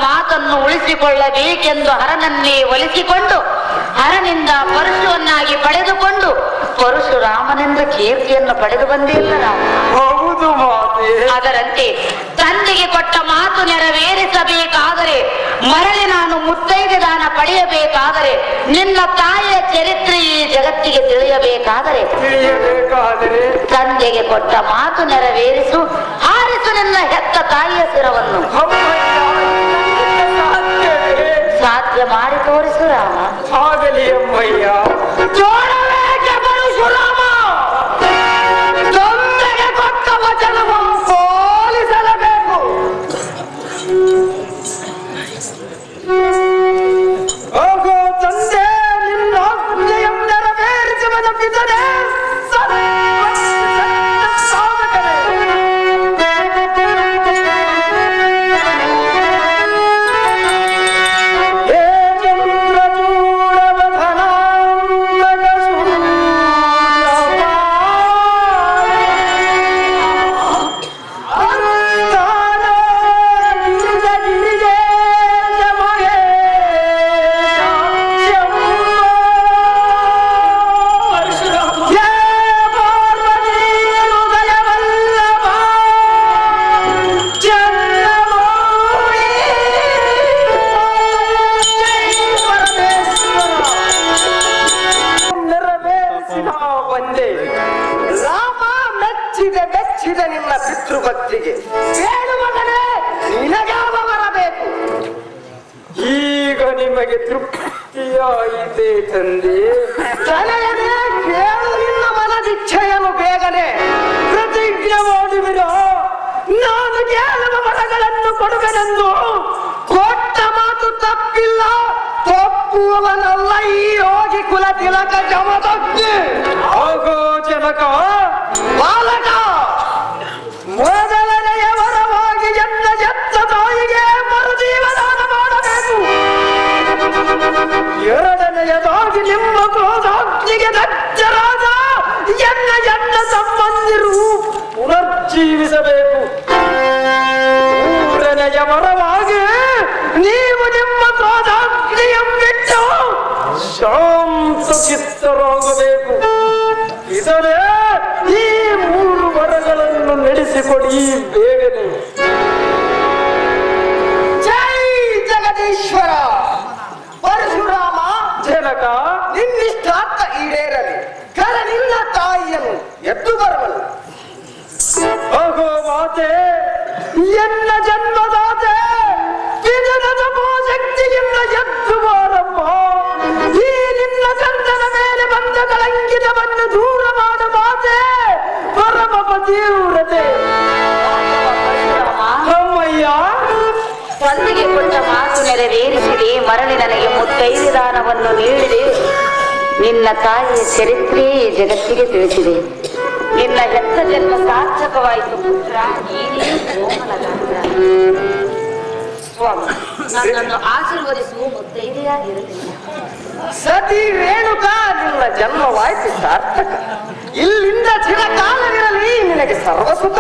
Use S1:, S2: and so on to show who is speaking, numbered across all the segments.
S1: ಮಾತನ್ನು ಉಳಿಸಿಕೊಳ್ಳಬೇಕೆಂದು ಹರನನ್ನೇ ಒಲಿಸಿಕೊಂಡು ಹರನಿಂದ ಪರಶುವನ್ನಾಗಿ ಪಡೆದುಕೊಂಡು ಪರಶುರಾಮನೆಂದ ಕೀರ್ತಿಯನ್ನು ಪಡೆದು ಬಂದಿಲ್ಲ ರಾಮ.
S2: ಹೌದು ಮಾತೆ.
S1: ಅದರಂತೆ ತಂದೆಗೆ ಕೊಟ್ಟ ಮಾತು ನೆರವೇರಿಸಬೇಕಾದರೆ ಮರಳಿ ನಾನು ಮುತ್ತೈದೆ ದಾನ ಪಡೆಯಬೇಕಾದರೆ ನಿನ್ನ ತಾಯಿಯ ಚರಿತ್ರೆ ಈ ಜಗತ್ತಿಗೆ ತಿಳಿಯಬೇಕಾದರೆ ತಂದೆಗೆ ಕೊಟ್ಟ ಮಾತು ನೆರವೇರಿಸು, ಹಾರಿಸು ನಿನ್ನ ಹೆತ್ತ ತಾಯಿಯ ಶಿರವನ್ನು. ಸಾಧ್ಯ ಮಾಡಿ ತೋರಿಸು ರಾಮ.
S2: ಆಗಲಿ ಅಮ್ಮಯ್ಯ.
S1: ಜೋಡಬೇಕೆ ಪರಶುರಾಮ, ತಂದೆಗೆ ಕೊಟ್ಟ ವಚನವನ್ನು ಪಾಲಿಸಲೇಬೇಕು.
S2: ಹೋಗೋ ತಂದೆ, ನಿನ್ನ ಆಜ್ಞೆಯನ್ನು ನೆರವೇರಿಸುವುದಕ್ಕಿದ್ದರೆ ಮೆಚ್ಚಿದ ನಿನ್ನ ಪಿತೃಭಕ್ತಿಗೆ ಏನು ಮಗನೇ ನಿನಗಾವ ಬರಬೇಕು. ಈಗ ನಿಮಗೆ ತೃಪ್ತಿಯಾಯಿತೆ ತಂದೆ. ತಲೆಯೇ ಕೇಳು ನಿನ್ನ ಮನದಿಚ್ಛೆಯನ್ನು ಬೇಗನೆ ಪ್ರತಿಜ್ಞೆ ಮಾಡಿಬಿಡು. ನಾನು ಕೇಳುವ ವರಗಳನ್ನು ಕೊಡುವೆನೆಂದು ಕೊಟ್ಟ ಮಾತು ತಪ್ಪಿಲ್ಲ, ತಪ್ಪುವವನಲ್ಲ ಈ ಯೋಗಿ ಕುಲ ತಿಲಕ ಜಮದಗ್ನಿ. ಹೋಗೋ ಜನಕ ಬಾಲಕ, ಮೊದಲನೆಯ ವರವಾಗಿ ಎನ್ನ ಎತ್ತ ತಾಯಿಗೆ ಮರುಜೀವದಾನ ಮಾಡಬೇಕು. ಎರಡನೆಯದಾಗಿ ನಿಮ್ಮ ಕ್ರೋಧಾಗ್ನಿಗೆ ದಜ್ಜರಾದ ಎನ್ನ ಸಂಬಂಧಿರು ಪುನರ್ಜೀವಿಸಬೇಕು. ಮೂರನೆಯ ವರವಾಗಿ ನೀವು ನಿಮ್ಮ ಕ್ರೋಧಾಗ್ನಿಯನ್ನಿಟ್ಟು ಶಾಂತ ಚಿತ್ತರಾಗಬೇಕು. ಇದರೇ ಈ ಮೂರು ವರಗಳನ್ನು ನಡೆಸಿಕೊಡಿ ಬೇಗನೆ. ಜೈ ಜಗದೀಶ್ವರ. ಪರಶುರಾಮ ಜನಕ, ನಿನ್ನಿಷ್ಟಾರ್ಥ ಈಡೇರಲಿ. ಕರ ನಿನ್ನ ತಾಯಿಯನ್ನು ಎದ್ದು ಬರಬಲ್ಲ. ಹೋಗೋ ಮಾತೆ, ಎನ್ನ ಜನ್ಮದಾತೆ ವಿಜನದ ಶಕ್ತಿಯಿಂದ ಎದ್ದು ಬಾರಮ್ಮ. ಈ ನಿನ್ನ ಕಂದನ ಮೇಲೆ ಬಂದ ಕಳಂಕಿತವನ್ನು ದೂರ ಮಾಡ ಮಾತೆ ಪರಮ ಪತಿವ್ರತೆ. ಅಮ್ಮಯ್ಯ,
S1: ತಂದೆಗೆ ಕೊಟ್ಟ ಮಾತು ನೆರವೇರಿಸಿದೆ, ಮರಳಿ ನನಗೆ ಮುತ್ತೈದೆ ದಾನವನ್ನು ನೀಡಿದೆ. ನಿನ್ನ ತಾಯಿಯ ಚರಿತ್ರೆ ಜಗತ್ತಿಗೆ ತಿಳಿಸಿದೆ. ನಿನ್ನ ಹೆತ್ತ ಜನ್ಮ ಸಾರ್ಥಕವಾಯಿತು ಪುತ್ರ. ನೀನೇ ಕೋಮಲಗಾತ್ರ. ಸ್ವಾಮಿ, ನನ್ನನ್ನು ಆಶೀರ್ವದಿಸುವ ಮುತ್ತೈದೆಯಾಗಿರಲಿಲ್ಲ.
S2: ಸತಿ ರೇಣುಕಾ, ನಿನ್ನ ಜನ್ಮವಾಯ್ತು ಸಾರ್ಥಕ. ಇಲ್ಲಿಂದ ಚಿರಕಾಲವಿರಲಿ ನಿನಗೆ ಸರ್ವಸುಖ.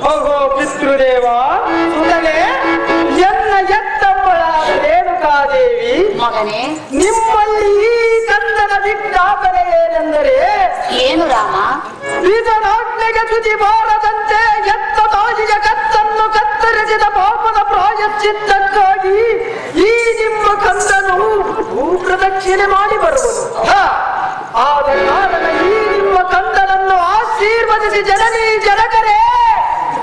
S2: ಹೋಗೋ ಪಿತೃದೇವ ಸುಧನೆ, ಎನ್ನ ಎತ್ತಮ್ಮಳಾದ ರೇಣುಕಾದೇವಿ
S1: ಮಗನೇ,
S2: ನಿಮ್ಮಲ್ಲಿ ಈ ಕಂದನ ವಿಜ್ಞಾಪನೆ ಏನೆಂದರೆ,
S1: ಏನು ರಾಮ?
S2: ಇದನಾಜ್ಞೆಗೆ ತುದಿ ಬಾರದಂತೆ ಎತ್ತ ತಾಯಿಗೆ ಕತ್ತನ್ನು ಕತ್ತರಿಸಿದ ಪಾಪದ ಪ್ರಾಯಶ್ಚಿತ್ತಕ್ಕಾಗಿ ಈ ನಿಮ್ಮ ಕಂದನು ಭೂಪ್ರದಕ್ಷಿಣೆ ಮಾಡಿ ಬರುವನು. ಆದ ಕಾರಣ ಈ ನಿಮ್ಮ ಕಂದನನ್ನು ಆಶೀರ್ವದಿಸಿ ಜನನಿ ಜನಕರೇ,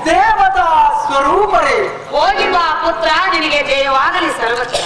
S2: ದೇವತಾ ಸ್ವರೂಪರೇ,
S1: ಹೋಗಿ ಬಾ ಪುತ್ರ, ನಿನಗೆ ಜಯವಾಗಲಿ ಸರ್ವತ್ರ.